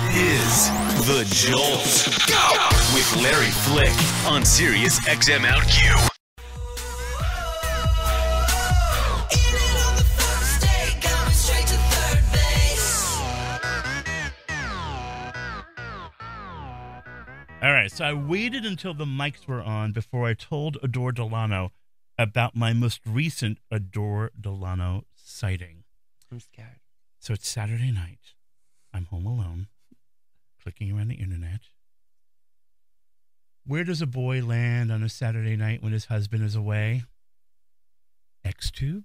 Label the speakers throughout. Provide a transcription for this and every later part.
Speaker 1: is The Jolt. Go! With Larry Flick on SiriusXM OutQ.
Speaker 2: All right, so I waited until the mics were on before I told Adore Delano about my most recent Adore Delano sighting.
Speaker 3: I'm scared.
Speaker 2: So it's Saturday night. I'm home alone, clicking around the internet. Where does a boy land on a Saturday night when his husband is away? Xtube?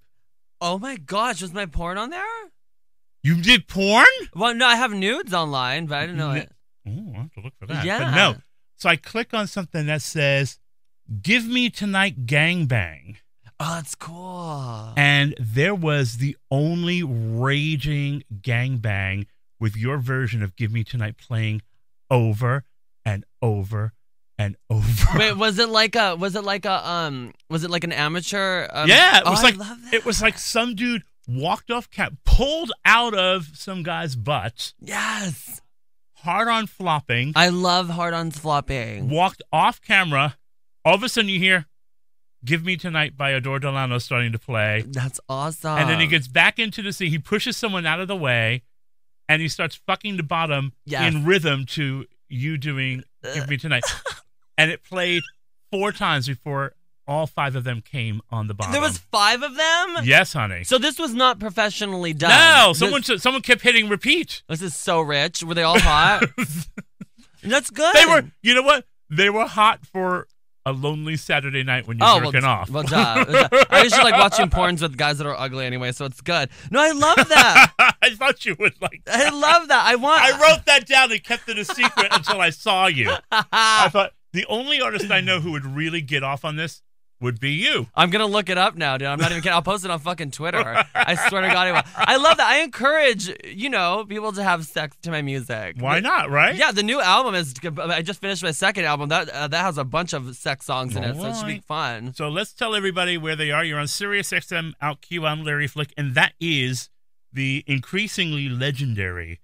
Speaker 3: Oh my gosh, was my porn on there?
Speaker 2: You did porn?
Speaker 3: Well, no, I have nudes online, but I didn't know it.
Speaker 2: Oh, I'll have to look for that.
Speaker 3: Yeah.
Speaker 2: But no. So I click on something that says, "Give me tonight gangbang."
Speaker 3: Oh, that's cool.
Speaker 2: And there was the only raging gangbang with your version of Give Me Tonight playing over and over and over.
Speaker 3: Wait, was it like an amateur?
Speaker 2: Yeah, it was
Speaker 3: I
Speaker 2: like
Speaker 3: love that.
Speaker 2: it was like some dude walked off pulled out of some guy's butt.
Speaker 3: Yes.
Speaker 2: Hard on flopping.
Speaker 3: I love hard-ons flopping.
Speaker 2: Walked off camera. All of a sudden you hear Give Me Tonight by Adore Delano starting to play.
Speaker 3: That's awesome.
Speaker 2: And then he gets back into the scene. He pushes someone out of the way, and he starts fucking the bottom in rhythm to you doing Give Me Tonight. And it played 4 times before all 5 of them came on the bottom.
Speaker 3: There was 5 of them?
Speaker 2: Yes, honey.
Speaker 3: So this was not professionally done.
Speaker 2: No, someone kept hitting repeat.
Speaker 3: This is so rich. Were they all hot? That's good.
Speaker 2: They were, you know what? They were hot for a lonely Saturday night when you're jerking off.
Speaker 3: Well, duh. I usually like watching porns with guys that are ugly anyway, so it's good. No, I love that.
Speaker 2: I thought you would like that.
Speaker 3: I love that. I
Speaker 2: wrote that down and kept it a secret until I saw you. I thought the only artist I know who would really get off on this would be you.
Speaker 3: I'm going to look it up now, dude. I'm not even kidding. I'll post it on fucking Twitter. I swear to God I will. I love that. I encourage, people to have sex to my music.
Speaker 2: Why not, right?
Speaker 3: Yeah, the new album is, I just finished my second album. That has a bunch of sex songs in it, so it should be fun.
Speaker 2: So let's tell everybody where they are. You're on SiriusXM OutQ. I'm Larry Flick, and that is the increasingly legendary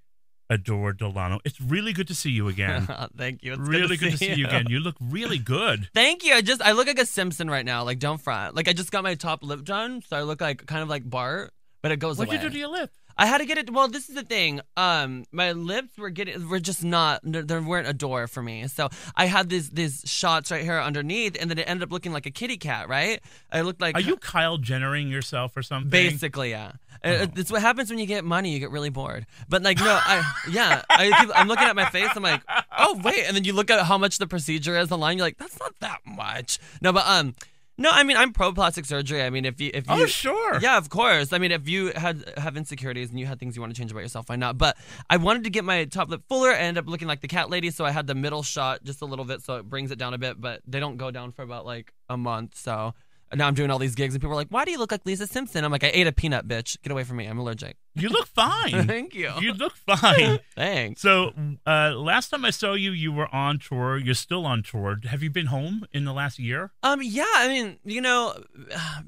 Speaker 2: Adore Delano. It's really good to see you again.
Speaker 3: Thank you. It's
Speaker 2: really good to see you again. You look really good.
Speaker 3: Thank you. I look like a Simpson right now. Like, don't front. Like, I just got my top lip done, so I look like kind of like Bart, but it goes away.
Speaker 2: What'd you do to your lip?
Speaker 3: I had to get it. Well, this is the thing. My lips were just not. There weren't Adore for me. So I had these shots right here underneath, and then it ended up looking like a kitty cat. Right? I looked like.
Speaker 2: Are you Kyle Jennering yourself or something?
Speaker 3: Basically, yeah. It's what happens when you get money. You get really bored. But like, no, I'm looking at my face. I'm like, oh wait, and then you look at how much the procedure is online. You're like, that's not that much. No, but no, I mean, I'm pro plastic surgery. I mean, if you
Speaker 2: oh, sure.
Speaker 3: Yeah, of course. I mean, if you have insecurities and you had things you want to change about yourself, why not? But I wanted to get my top lip fuller. I ended up looking like the cat lady, so I had the middle shot just a little bit, so it brings it down a bit, but they don't go down for about like a month, so now I'm doing all these gigs, and people are like, why do you look like Lisa Simpson? I'm like, I ate a peanut, bitch. Get away from me. I'm allergic.
Speaker 2: You look fine.
Speaker 3: Thank you.
Speaker 2: You look fine.
Speaker 3: Thanks.
Speaker 2: So last time I saw you, you were on tour. You're still on tour. Have you been home in the last year?
Speaker 3: Yeah. I mean,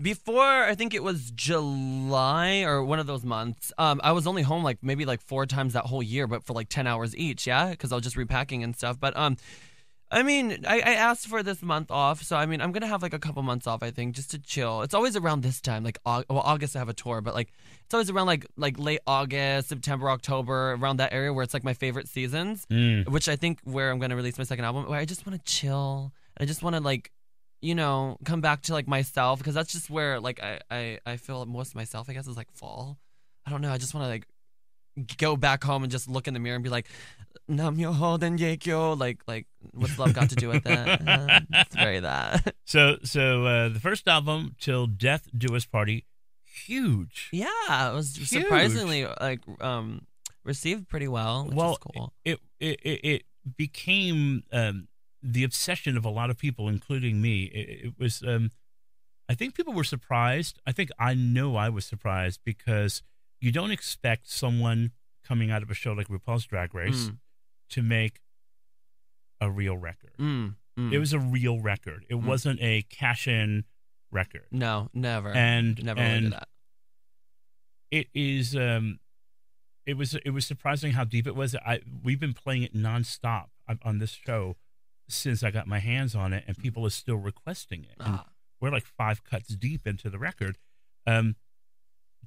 Speaker 3: before I think it was July or one of those months, I was only home maybe 4 times that whole year, but for 10 hours each. Yeah, because I was just repacking and stuff. But I mean, I asked for this month off, so I mean, I'm gonna have a couple months off, I think, just to chill. It's always around this time, August I have a tour, but it's always around like late August, September, October, around that area where it's my favorite seasons, which I think where I'm gonna release my second album, where I just want to chill. I just want to come back to myself, because that's just where I feel most of myself, I guess, is fall. I don't know. I just want to go back home and just look in the mirror and be like, Nam yo ho den yekyo, like what's love got to do with that? It's very that.
Speaker 2: So the first album, Till Death Do Us Party, huge.
Speaker 3: Yeah, it was surprisingly received pretty well, which is cool.
Speaker 2: It became the obsession of a lot of people, including me. It was I think people were surprised. I know I was surprised, because you don't expect someone coming out of a show like RuPaul's Drag Race to make a real record. It was a real record. It wasn't a cash-in record.
Speaker 3: No, never.
Speaker 2: And
Speaker 3: never did that.
Speaker 2: It is it was surprising how deep it was. We've been playing it nonstop on this show since I got my hands on it, and people are still requesting it. And we're like 5 cuts deep into the record.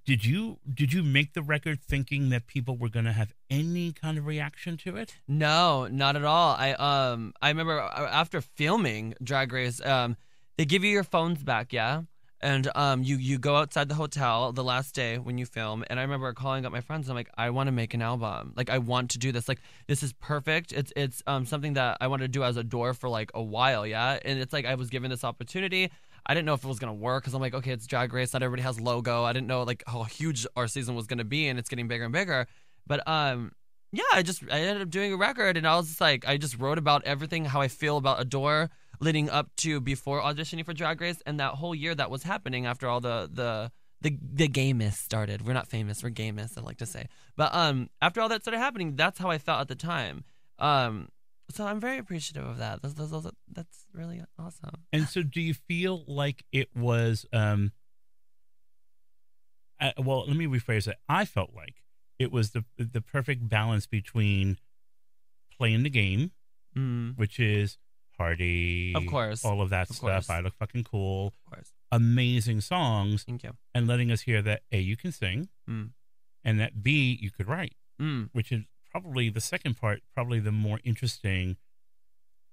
Speaker 2: Did you make the record thinking that people were going to have any kind of reaction to it?
Speaker 3: No, not at all. I remember after filming Drag Race, they give you your phones back, yeah, and you go outside the hotel the last day when you film. And I remember calling up my friends. And I'm like, I want to make an album. Like, I want to do this. Like, this is perfect. It's something that I wanted to do as a door for like a while, yeah. And it's like I was given this opportunity. I didn't know if it was going to work because I'm like, okay, it's Drag Race. Not everybody has logo. I didn't know like how huge our season was going to be, and it's getting bigger and bigger. But yeah, I ended up doing a record, and I was just like, I just wrote about everything, how I feel about Adore leading up to before auditioning for Drag Race, and that whole year that was happening after all the gayness started. We're not famous, we're gayness, I like to say. But after all that started happening, that's how I felt at the time. So I'm very appreciative of that. That's really awesome.
Speaker 2: And so do you feel like it was, well, let me rephrase it. I felt like it was the perfect balance between playing the game, which is party,
Speaker 3: of course,
Speaker 2: all of that
Speaker 3: of
Speaker 2: stuff.
Speaker 3: Course.
Speaker 2: I look fucking cool.
Speaker 3: Of course.
Speaker 2: Amazing songs.
Speaker 3: Thank you.
Speaker 2: And letting us hear that A, you can sing, and that B, you could write, which is probably the second part, probably the more interesting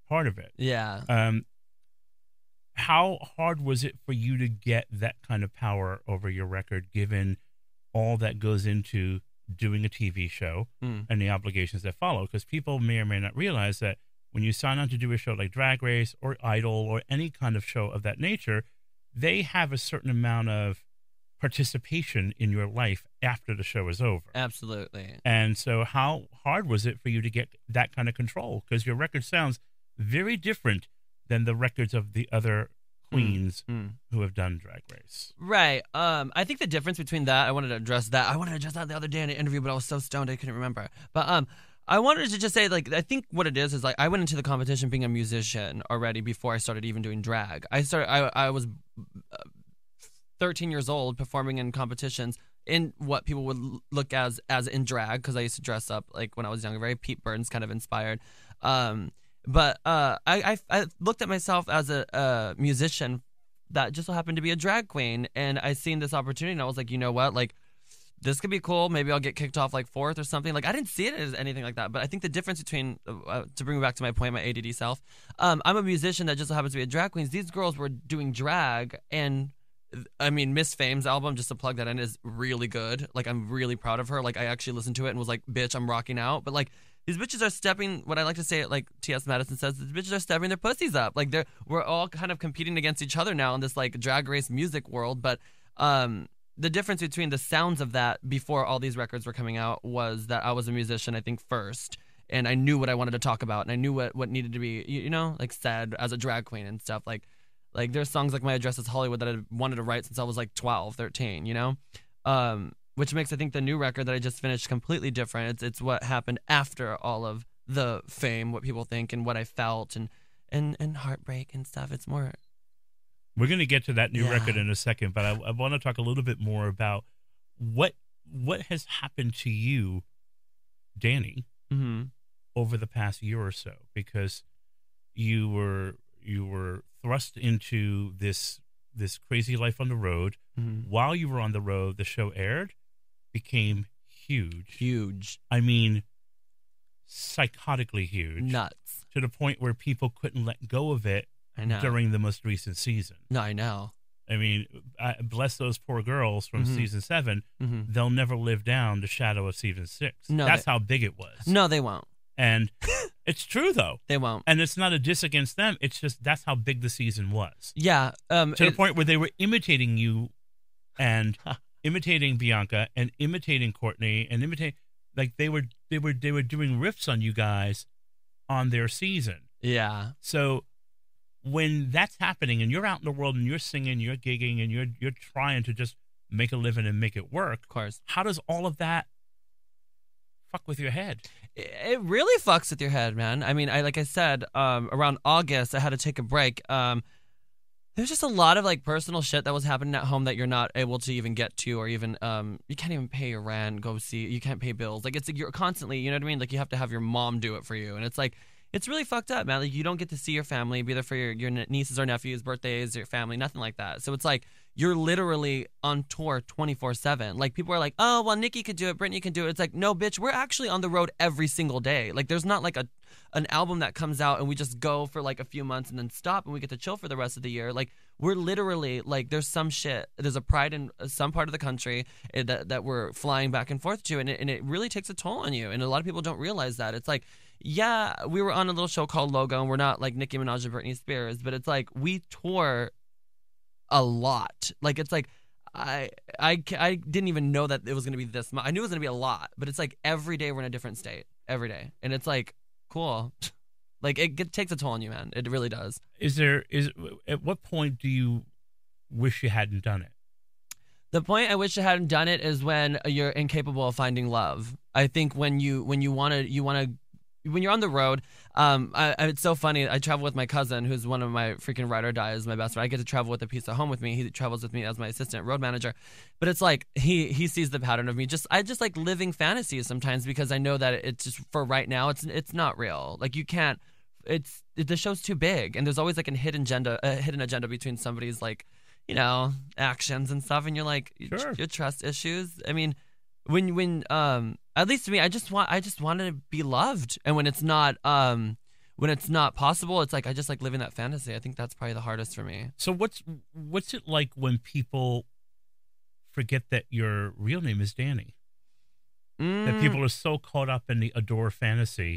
Speaker 2: part of it.
Speaker 3: Yeah.
Speaker 2: How hard was it for you to get that kind of power over your record, given all that goes into doing a TV show and the obligations that follow? Because people may or may not realize that when you sign on to do a show like Drag Race or Idol or any kind of show of that nature, they have a certain amount of participation in your life after the show is over.
Speaker 3: Absolutely.
Speaker 2: And so how hard was it for you to get that kind of control? Because your record sounds very different than the records of the other queens who have done Drag Race.
Speaker 3: Right. I think the difference between that, I wanted to address that the other day in an interview, but I was so stoned I couldn't remember. But I wanted to just say, like, I think what it is like I went into the competition being a musician already before I started even doing drag. I was 13 years old performing in competitions in what people would look as in drag, because I used to dress up like when I was younger, very Pete Burns kind of inspired. But I looked at myself as a musician that just so happened to be a drag queen, and I seen this opportunity, and I was like, you know what, like, this could be cool. Maybe I'll get kicked off like 4th or something. Like, I didn't see it as anything like that. But I think the difference between, to bring me back to my point, my ADD self, I'm a musician that just so happens to be a drag queen. These girls were doing drag, and I mean, Miss Fame's album, just to plug that in, is really good. Like, I'm really proud of her. Like, I actually listened to it and was like, bitch, I'm rocking out. But like, these bitches are stepping, what I like to say, like T.S. Madison says, these bitches are stepping their pussies up. Like, we're all kind of competing against each other now in this like Drag Race music world. But the difference between the sounds of that before all these records were coming out was that I was a musician, I think, first. And I knew what I wanted to talk about, and I knew what needed to be, you know, like, said as a drag queen and stuff. Like there's songs like My Address is Hollywood that I wanted to write since I was like 12, 13, you know? Which makes, I think, the new record that I just finished completely different. It's what happened after all of the fame, what people think, and what I felt, and heartbreak and stuff. It's more...
Speaker 2: We're going to get to that new record in a second, but I want to talk a little bit more about what has happened to you, Danny, over the past year or so, because you were thrust into this crazy life on the road. While you were on the road, the show aired, became huge. I mean, psychotically huge.
Speaker 3: Nuts.
Speaker 2: To the point where people couldn't let go of it.
Speaker 3: I know.
Speaker 2: During the most recent season.
Speaker 3: No, I know.
Speaker 2: I mean, bless those poor girls from season 7. They'll never live down the shadow of season 6.
Speaker 3: No,
Speaker 2: that's how big it was.
Speaker 3: No, they won't.
Speaker 2: And it's true, though.
Speaker 3: They won't.
Speaker 2: And it's not a diss against them. It's just that's how big the season was.
Speaker 3: Yeah.
Speaker 2: To the point where they were imitating you and imitating Bianca and imitating Courtney and imitating, like, they were doing riffs on you guys on their season.
Speaker 3: Yeah.
Speaker 2: So when that's happening and you're out in the world and you're singing, you're gigging, and you're trying to just make a living and make it work,
Speaker 3: of course, how
Speaker 2: does all of that fuck with your head?
Speaker 3: It really fucks with your head, man. I mean, like I said, around August, I had to take a break. There's just a lot of like personal shit that was happening at home that you're not able to even get to, or even you can't even pay your rent, go see, you can't pay bills. Like it's like you're constantly, you know what I mean? Like you have to have your mom do it for you, and it's like it's really fucked up, man. Like you don't get to see your family, be there for your nieces or nephews' birthdays, your family, nothing like that. So it's like you're literally on tour 24/7. Like people are like, oh well, Nikki could do it, Brittany can do it. It's like no, bitch, we're actually on the road every single day. Like there's not like an album that comes out and we just go for like a few months and then stop and we get to chill for the rest of the year. Like we're literally like there's some shit. There's a pride in some part of the country that we're flying back and forth to, and it really takes a toll on you. And a lot of people don't realize that. It's like, yeah, we were on a little show called Logo, and we're not like Nicki Minaj and Britney Spears, but it's like we tour a lot. Like it's like I didn't even know that it was gonna be this much. I knew it was gonna be a lot, but it's like every day we're in a different state every day, and it's like cool. Like it takes a toll on you, man. It really does.
Speaker 2: At what point do you wish you hadn't done it?
Speaker 3: The point I wish I hadn't done it is when you're incapable of finding love. I think when you're on the road, it's so funny. I travel with my cousin, who's one of my freaking ride or dies, my best friend. I get to travel with a piece of home with me. He travels with me as my assistant road manager. But it's like he sees the pattern of me. I just like living fantasies sometimes because I know that it's just for right now. It's not real. Like you can't. The show's too big, and there's always like a hidden agenda between somebody's like, actions and stuff, and you're like,
Speaker 2: sure.
Speaker 3: Your trust issues. I mean, when at least to me, I just want to be loved, and when it's not possible, it's like I just like living that fantasy. I think that's probably the hardest for me.
Speaker 2: So what's it like when people forget that your real name is Danny? That people are so caught up in the adore fantasy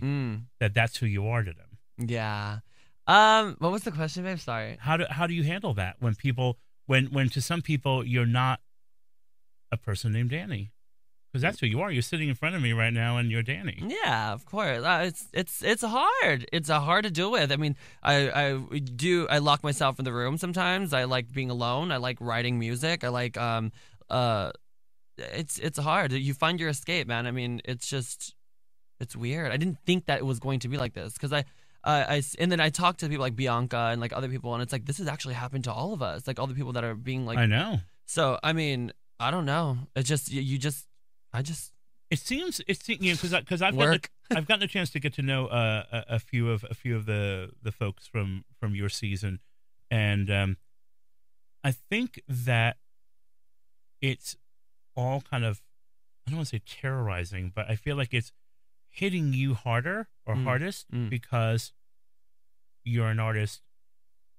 Speaker 2: that that's who you are to them.
Speaker 3: Yeah. What was the question, babe? Sorry.
Speaker 2: How do you handle that when people when to some people you're not a person named Danny? Because that's who you are. You're sitting in front of me right now, and you're Danny.
Speaker 3: Yeah, of course. It's hard. It's hard to deal with. I mean, I lock myself in the room sometimes. I like being alone. I like writing music. I like It's hard. You find your escape, man. I mean, it's weird. I didn't think that it was going to be like this because and then I talked to people like Bianca and like other people, and it's like this has actually happened to all of us. Like all the people that are being like,
Speaker 2: I know.
Speaker 3: So I mean, I don't know. It's just
Speaker 2: It seems because I've gotten a chance to get to know a few of the folks from your season, and I think that it's all kind of, I don't want to say terrorizing, but I feel like it's hitting you harder or hardest because you're an artist,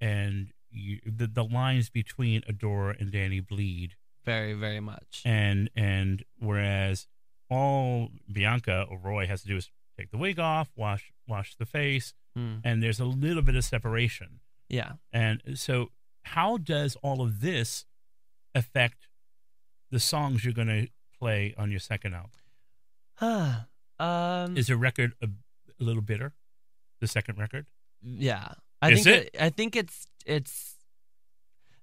Speaker 2: and the lines between Adora and Danny bleed
Speaker 3: very, very much.
Speaker 2: And whereas all Bianca or Roy has to do is take the wig off, wash the face, and there's a little bit of separation.
Speaker 3: Yeah. And
Speaker 2: so how does all of this affect the songs you're going to play on your second album? Is the record a little bitter? The second record?
Speaker 3: Yeah.
Speaker 2: I
Speaker 3: think it's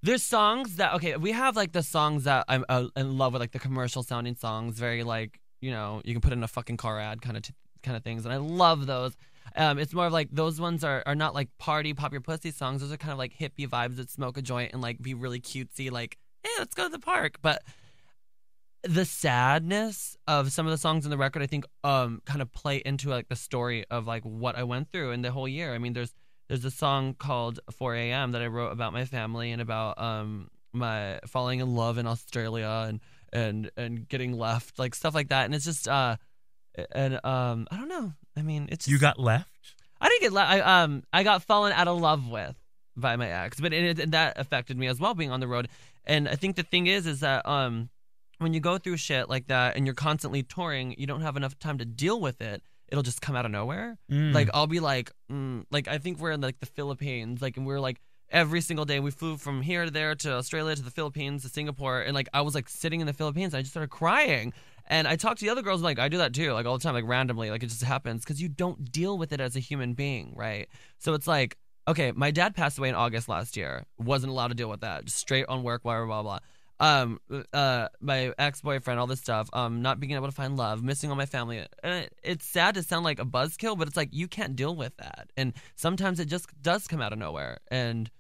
Speaker 3: there's songs that, okay, we have like the songs that I'm in love with, like the commercial sounding songs, very like, you can put in a fucking car ad kind of things, and I love those. It's more of like those ones are not like party pop your pussy songs. Those are kind of like hippie vibes that smoke a joint and like be really cutesy, like, hey, let's go to the park. But the sadness of some of the songs in the record, I think, kind of play into like the story of like what I went through in the whole year. I mean, there's a song called 4 a.m. that I wrote about my family and about my falling in love in Australia and getting left, like stuff like that. And it's just I don't know. I mean, it's just,
Speaker 2: you got left.
Speaker 3: I didn't get left. I got fallen out of love with by my ex, but and that affected me as well, being on the road. And I think the thing is that when you go through shit like that and you're constantly touring, you don't have enough time to deal with it. It'll just come out of nowhere. Like I'll be like, like I think we're in like the Philippines, like, and we're like every single day we flew from here to there to Australia to the Philippines to Singapore, and like I was like sitting in the Philippines, and I just started crying. And I talked to the other girls, like I do that too, like all the time, like randomly, like it just happens because you don't deal with it as a human being, right? So it's like, okay, my dad passed away in August last year, wasn't allowed to deal with that, just straight on work, blah blah blah. My ex-boyfriend, all this stuff, not being able to find love, missing all my family. And it's sad to sound like a buzzkill, but it's like you can't deal with that, and sometimes it just does come out of nowhere. And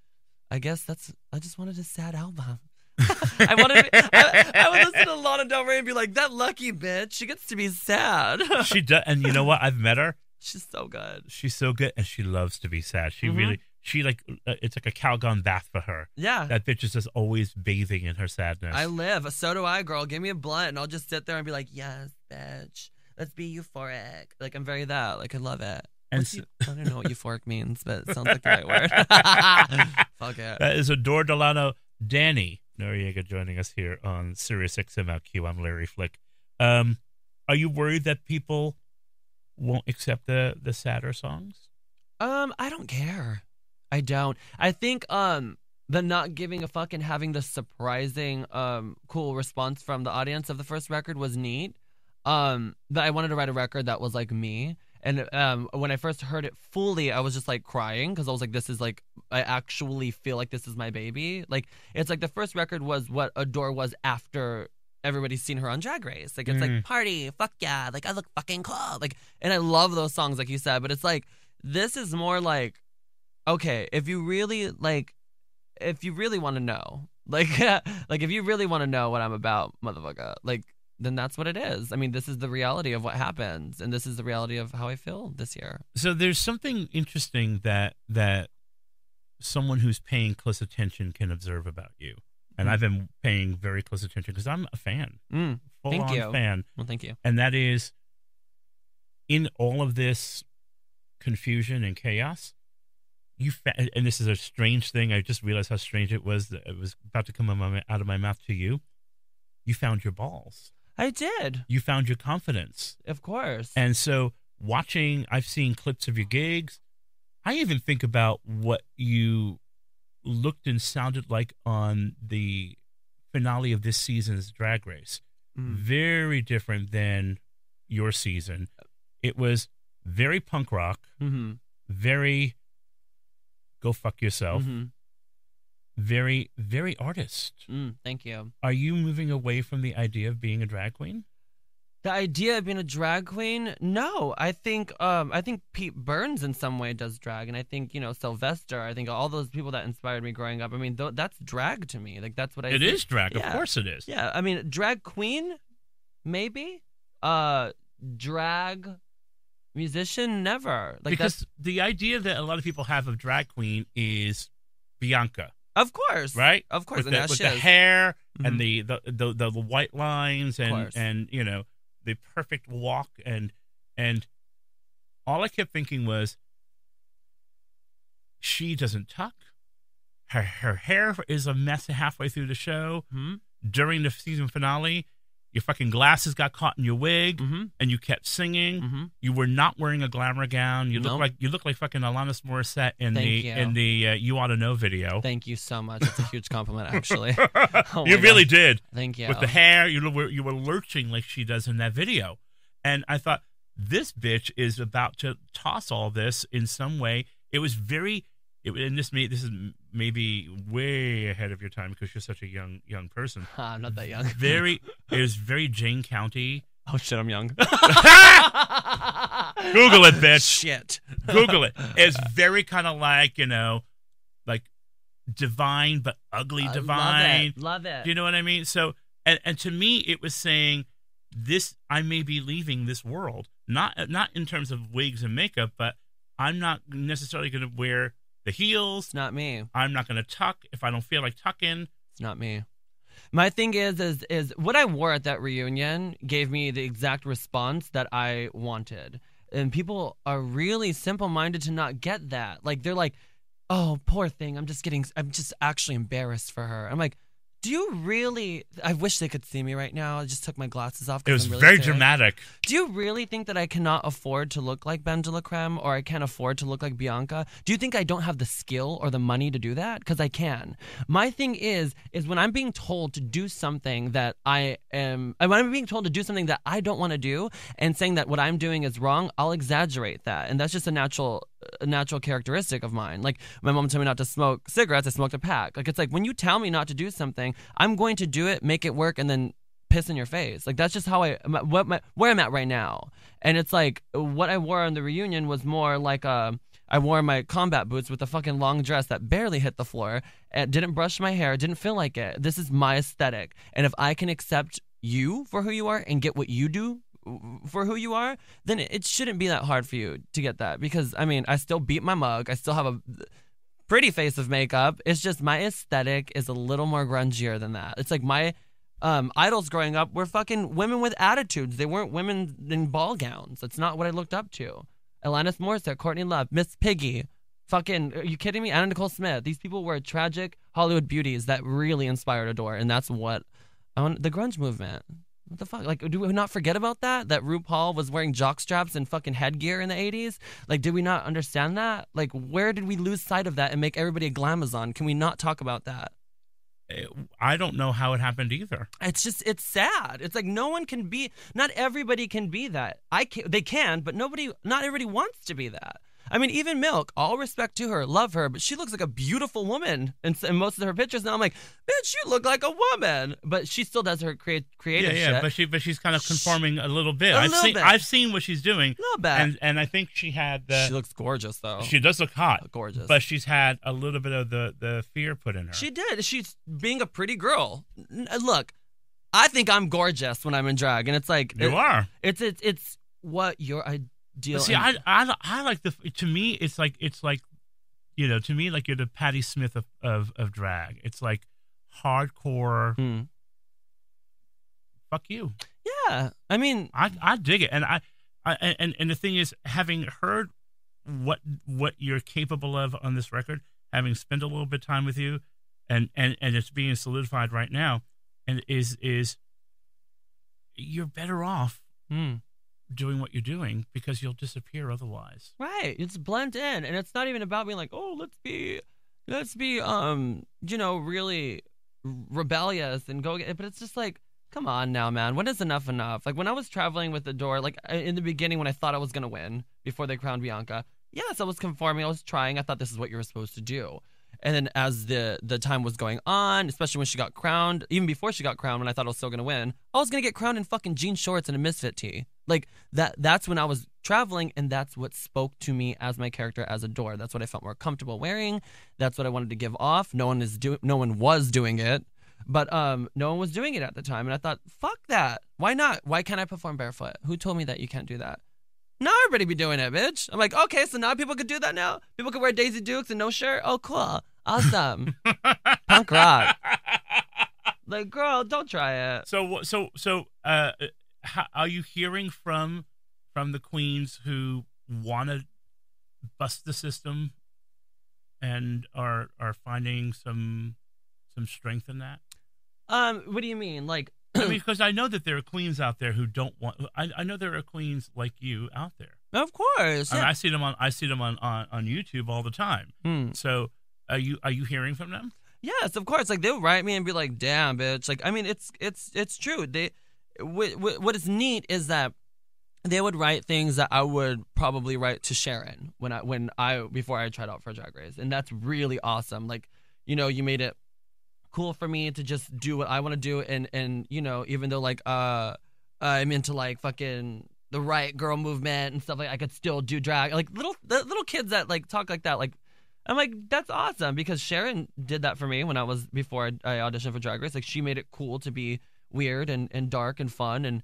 Speaker 3: I guess I just wanted a sad album. I would listen to Lana Del Rey and be like, that lucky bitch, she gets to be sad.
Speaker 2: She does, and you know what? I've met her.
Speaker 3: She's so good.
Speaker 2: She's so good, and she loves to be sad. She really, it's like a Calgon bath for her.
Speaker 3: Yeah.
Speaker 2: That bitch is just always bathing in her sadness.
Speaker 3: I live. So do I, girl. Give me a blunt, and I'll just sit there and be like, yes, bitch. Let's be euphoric. Like, I'm very that. Like, I love it.
Speaker 2: And
Speaker 3: I don't know what euphoric means, but it sounds like the right word. Fuck it.
Speaker 2: That is Adore Delano. Danny Noriega joining us here on SiriusXM LQ. I'm Larry Flick. Are you worried that people won't accept the sadder songs?
Speaker 3: I don't care. I don't. I think the not giving a fuck and having the surprising cool response from the audience of the first record was neat. That I wanted to write a record that was like me. And when I first heard it fully, I was just like crying because I was like, this is like, I actually feel like this is my baby. Like, it's like the first record was what Adore was after everybody's seen her on Drag Race. Like, it's like, party, fuck yeah, like, I look fucking cool. Like, and I love those songs, like you said, but it's like, this is more like, okay, if you really want to know, like, like, if you really want to know what I'm about, motherfucker, like, then that's what it is. I mean, this is the reality of what happens, and this is the reality of how I feel this year.
Speaker 2: So there's something interesting that someone who's paying close attention can observe about you. And I've been paying very close attention because I'm a fan.
Speaker 3: Thank you.
Speaker 2: Fan.
Speaker 3: Well, thank you.
Speaker 2: And that is, in all of this confusion and chaos, and this is a strange thing. I just realized how strange it was. It was about to come out of my mouth to you. You found your balls.
Speaker 3: I did.
Speaker 2: You found your confidence.
Speaker 3: Of course.
Speaker 2: And so I've seen clips of your gigs. I even think about what you looked and sounded like on the finale of this season's Drag Race. Very different than your season. It was very punk rock, very go fuck yourself, very, very artist.
Speaker 3: Thank you.
Speaker 2: Are you moving away from the idea of being a drag queen?
Speaker 3: The idea of being a drag queen? No, I think Pete Burns in some way does drag, and I think Sylvester. I think all those people that inspired me growing up. I mean, that's drag to me. Like that's what I.
Speaker 2: It
Speaker 3: think.
Speaker 2: is drag,
Speaker 3: yeah.
Speaker 2: Of course it is.
Speaker 3: Yeah, I mean, drag queen, maybe. Drag musician, never. Like
Speaker 2: because the idea that a lot of people have of drag queen is Bianca.
Speaker 3: Of course,
Speaker 2: right?
Speaker 3: Of course,
Speaker 2: with the hair and the white lines and the perfect walk and all I kept thinking was she doesn't tuck. Her hair is a mess halfway through the show. During the season finale, your fucking glasses got caught in your wig, and you kept singing. You were not wearing a glamour gown. You look like fucking Alanis Morissette in the You Ought to Know video.
Speaker 3: Thank you so much. It's a huge compliment, actually.
Speaker 2: You really did.
Speaker 3: Thank you.
Speaker 2: With the hair, you were lurching like she does in that video, and I thought this bitch is about to toss all this in some way. It was very. And this is maybe way ahead of your time because you're such a young person.
Speaker 3: I'm not that young.
Speaker 2: It was very Jane County.
Speaker 3: Oh shit, I'm young.
Speaker 2: Google it, bitch.
Speaker 3: Shit.
Speaker 2: Google it. It's very kind of like like divine but ugly divine.
Speaker 3: Love it.
Speaker 2: Do you know what I mean? So and to me, it was saying this: I may be leaving this world, not in terms of wigs and makeup, but I'm not necessarily going to wear the heels.
Speaker 3: It's not me.
Speaker 2: I'm not going to tuck if I don't feel like tucking.
Speaker 3: It's not me. My thing is what I wore at that reunion gave me the exact response that I wanted. And people are really simple-minded to not get that. Like, they're like, oh, poor thing. I'm just actually embarrassed for her. I'm like, do you really? I wish they could see me right now. I just took my glasses off.
Speaker 2: It was
Speaker 3: really
Speaker 2: very
Speaker 3: sick.
Speaker 2: dramatic.
Speaker 3: Do you really think that I cannot afford to look like Ben de la Creme or I can't afford to look like Bianca? Do you think I don't have the skill or the money to do that? Because I can. My thing is when I'm being told to do something that when I'm being told to do something that I don't want to do and saying that what I'm doing is wrong, I'll exaggerate that. And that's just a natural characteristic of mine. Like, my mom told me not to smoke cigarettes, I smoked a pack. Like, it's like, when you tell me not to do something, I'm going to do it, make it work, and then piss in your face. Like, that's just how where I'm at right now. And it's like, what I wore on the reunion was more like I I wore my combat boots with a fucking long dress that barely hit the floor, and didn't brush my hair, didn't feel like it. This is my aesthetic. And if I can accept you for who you are and get what you do for who you are, then it shouldn't be that hard for you to get that. Because, I mean, I still beat my mug. I still have a pretty face of makeup. It's just my aesthetic is a little more grungier than that. It's like my idols growing up were fucking women with attitudes. They weren't women in ball gowns. That's not what I looked up to. Alanis Morissette, Courtney Love, Miss Piggy. Fucking, are you kidding me? Anna Nicole Smith. These people were tragic Hollywood beauties that really inspired Adore. And that's what I want. The grunge movement. What the fuck? Like, do we not forget about that? That RuPaul was wearing jock straps and fucking headgear in the 80s? Like, did we not understand that? Like, where did we lose sight of that and make everybody a glamazon? Can we not talk about that?
Speaker 2: I don't know how it happened either.
Speaker 3: It's sad. It's like not everybody can be that. They can, but not everybody wants to be that. I mean, even Milk, all respect to her, love her, but she looks like a beautiful woman in most of her pictures. Now I'm like, bitch, you look like a woman. But she still does her creative shit.
Speaker 2: But she's kind of conforming a little bit.
Speaker 3: Bit.
Speaker 2: I've seen what she's doing.
Speaker 3: A little bit.
Speaker 2: And I think she had
Speaker 3: she looks gorgeous, though.
Speaker 2: She does look hot.
Speaker 3: Gorgeous.
Speaker 2: But she's had a little bit of the fear put in her.
Speaker 3: She did. She's being a pretty girl. Look, I think I'm gorgeous when I'm in drag, and it's like
Speaker 2: you are.
Speaker 3: It's what your ideal.
Speaker 2: See, I like to me it's like you know, to me, like, you're the Patti Smith of drag. It's like hardcore. Fuck you.
Speaker 3: Yeah, I mean,
Speaker 2: I dig it, and and the thing is, having heard what you're capable of on this record, having spent a little bit of time with you, and it's being solidified right now, and is you're better off doing what you're doing, because you'll disappear otherwise.
Speaker 3: Right. It's blend in, and it's not even about being like, oh, let's be you know, really rebellious and go get, but it's just like, come on now, man. When is enough enough? Like, when I was traveling with Adore, like in the beginning when I thought I was going to win before they crowned Bianca, yes, I was conforming. I was trying. I thought this is what you were supposed to do. And then as the time was going on, especially when she got crowned, even before she got crowned, when I thought I was still going to win, I was going to get crowned in fucking jean shorts and a Misfit tee. Like, that's when I was traveling, and that's what spoke to me as my character as Adore. That's what I felt more comfortable wearing. That's what I wanted to give off. No one was doing it, but no one was doing it at the time. And I thought, fuck that. Why not? Why can't I perform barefoot? Who told me that you can't do that? Now everybody be doing it, bitch. I'm like, okay, so now people could do that now? People could wear Daisy Dukes and no shirt? Oh, cool. Awesome. Punk rock. Like, girl, don't try it.
Speaker 2: So, how, are you hearing from the queens who want to bust the system and are finding some strength in that?
Speaker 3: What do you mean? Like,
Speaker 2: I mean, because I know that there are queens out there who don't want. I know there are queens like you out there.
Speaker 3: Of course,
Speaker 2: yeah.
Speaker 3: Yeah.
Speaker 2: I see them on YouTube all the time. So, are you hearing from them?
Speaker 3: Yes, of course. Like, they'll write me and be like, "Damn, bitch!" Like, I mean, it's true. What is neat is that they would write things that I would probably write to Sharon before I tried out for Drag Race, and that's really awesome. Like, you know, you made it cool for me to just do what I want to do, and you know, even though like I'm into like fucking the Riot Girl movement and stuff, like I could still do drag. Like the little kids that like talk like that, like I'm like, that's awesome, because Sharon did that for me before I auditioned for Drag Race. Like, she made it cool to be weird and dark and fun, and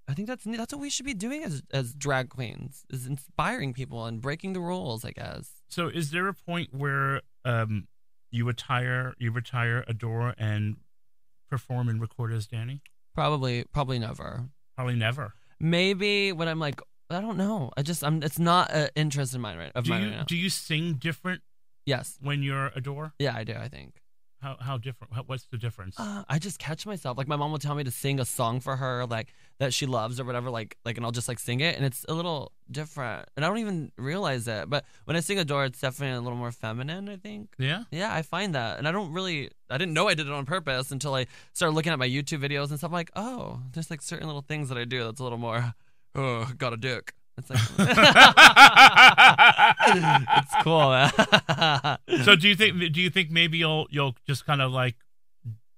Speaker 3: I think that's what we should be doing as drag queens, is inspiring people and breaking the rules, I guess.
Speaker 2: So is there a point where you retire Adore and perform and record as Danny?
Speaker 3: Probably never.
Speaker 2: Probably never.
Speaker 3: Maybe when I'm like, I don't know. It's not an interest of mine right now.
Speaker 2: Do you sing different?
Speaker 3: Yes.
Speaker 2: When you're Adore?
Speaker 3: Yeah, I do, I think.
Speaker 2: How different? What's the difference?
Speaker 3: I just catch myself. Like, my mom will tell me to sing a song for her, like that she loves or whatever, like, and I'll just like sing it, and it's a little different, and I don't even realize it. But when I sing Adore, it's definitely a little more feminine, I think.
Speaker 2: Yeah.
Speaker 3: Yeah, I find that, and I didn't know I did it on purpose until I started looking at my YouTube videos and stuff. I'm like, oh, there's like certain little things that I do that's a little more, oh, got a dick. It's like, it's cool, man.
Speaker 2: So do you think maybe you'll just kind of like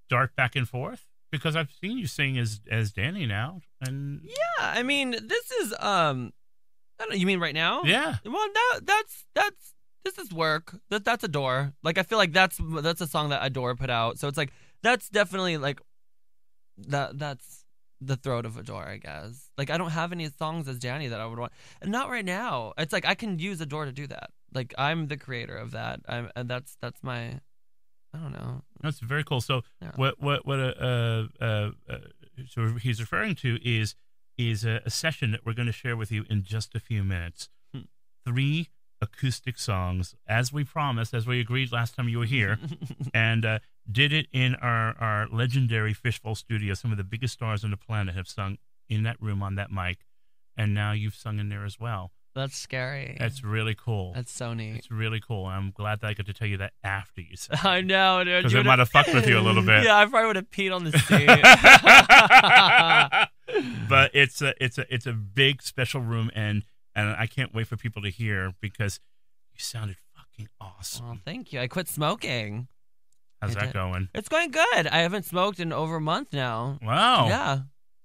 Speaker 2: dart back and forth? Because I've seen you sing as Danny now, and
Speaker 3: yeah, I mean, this is I don't know. You mean right now?
Speaker 2: Yeah.
Speaker 3: Well, that's this is work. That's Adore. Like I feel like that's a song that Adore put out. So it's like that's definitely like that's the throat of Adore, I guess. Like I don't have any songs as Danny that I would want, and not right now. It's like I can use Adore to do that. Like I'm the creator of that. And that's my. I don't know.
Speaker 2: That's very cool. So
Speaker 3: Yeah.
Speaker 2: so he's referring to is a session that we're going to share with you in just a few minutes. 3 acoustic songs, as we promised, as we agreed last time you were here, and did it in our legendary Fishbowl studio. Some of the biggest stars on the planet have sung in that room on that mic, and now you've sung in there as well.
Speaker 3: That's scary.
Speaker 2: That's really cool.
Speaker 3: That's so neat.
Speaker 2: It's really cool. I'm glad that I got to tell you that after you sang.
Speaker 3: I know, dude.
Speaker 2: Because it might have fucked with you a little bit.
Speaker 3: Yeah, I probably would have peed on the seat.
Speaker 2: But it's a big special room, and I can't wait for people to hear because you sounded fucking awesome.
Speaker 3: Well, thank you. I quit smoking.
Speaker 2: How's that going?
Speaker 3: It's going good. I haven't smoked in over a month now.
Speaker 2: Wow.
Speaker 3: Yeah.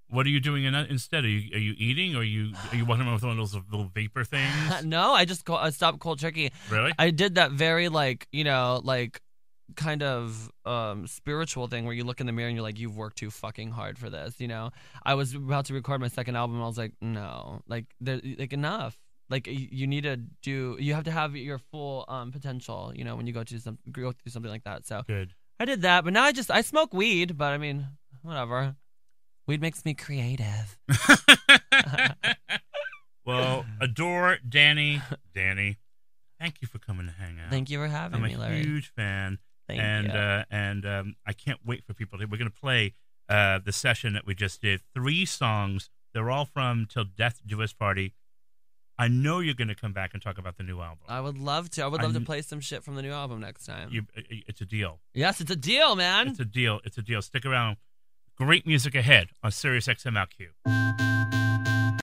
Speaker 2: What are you doing instead? Are you eating? Or are you walking around with one of those little vapor things?
Speaker 3: No, I just stopped cold turkey.
Speaker 2: Really?
Speaker 3: I did that very kind of spiritual thing where you look in the mirror and you're like, you've worked too fucking hard for this. I was about to record my second album. And I was like, no, enough. Like you need to you have to have your full potential. When you go through something like that. So
Speaker 2: good.
Speaker 3: I did that, but now I smoke weed. But I mean, whatever. Weed makes me creative.
Speaker 2: Well, Adore, Danny, thank you for coming to hang out.
Speaker 3: Thank you for having me, Larry.
Speaker 2: I'm a huge fan.
Speaker 3: Thank
Speaker 2: you.
Speaker 3: And
Speaker 2: I can't wait for people we're going to play the session that we just did. 3 songs. They're all from Till Death Do Us Party. I know you're going to come back and talk about the new album.
Speaker 3: I would love to. I would love to play some shit from the new album next time.
Speaker 2: It's a deal.
Speaker 3: Yes, it's a deal, man.
Speaker 2: It's a deal. Stick around. Great music ahead on SiriusXM OutQ.